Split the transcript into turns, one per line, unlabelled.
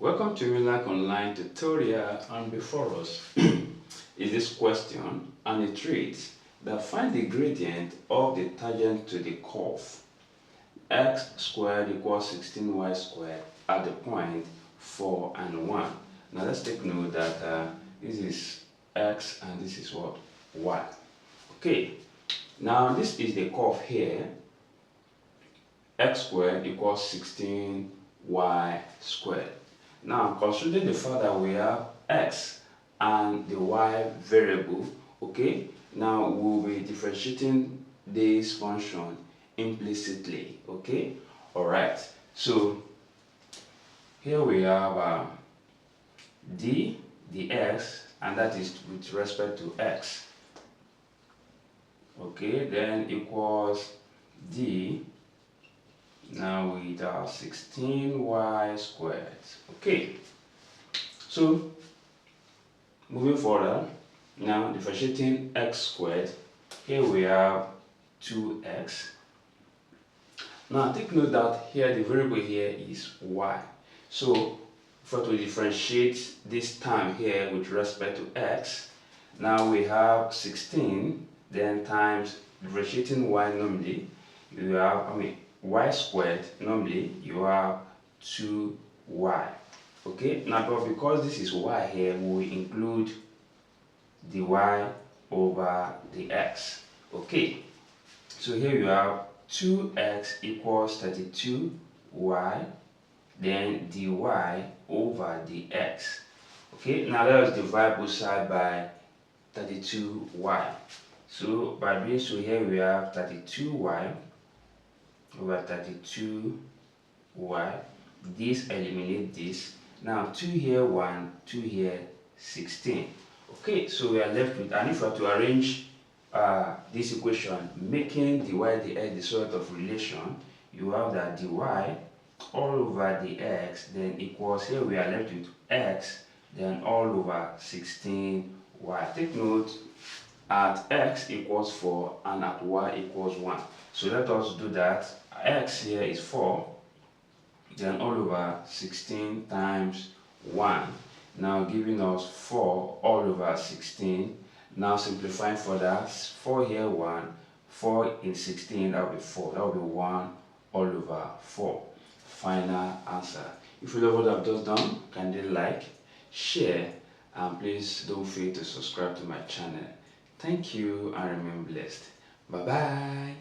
Welcome to Emmelac online tutorial, and before us is this question, and it reads that find the gradient of the tangent to the curve x squared equals 16y squared at the point 4 and 1. Now let's take note that this is x and this is what? Y. Okay, now this is the curve here, x squared equals 16y squared. Now, considering the fact that we have x and the y variable, okay, now we'll be differentiating this function implicitly, okay. All right, so here we have dx, and that is with respect to x, okay, then equals d now with 16y squared. Okay, so moving further, now differentiating x squared, here we have 2x. Now take note that here the variable here is y, so for to differentiate this term here with respect to x, now we have 16 then times differentiating y, normally you have y squared, normally you have 2y. Okay, now but because this is y here, we will include the y over the x. Okay, so here you have 2x equals 32y, then dy over the x. Okay, now let us divide both sides by 32y. So by doing so, here we have 32y over 32y. This eliminate this. Now 2 here 1, 2 here 16. Okay, so we are left with, and if we are to arrange this equation, making dy dx the sort of relation, you have that dy all over the x then equals, here we are left with x then all over 16y. Take note, at x equals 4 and at y equals 1. So let us do that. X here is 4, then all over 16 times 1, now giving us 4 all over 16. Now simplifying further, 4 here 1, 4 in 16, that will be 4, that will be 1 all over 4. Final answer. If you love what I've just done, kindly like, share, and please don't forget to subscribe to my channel. Thank you and remain blessed. Bye bye.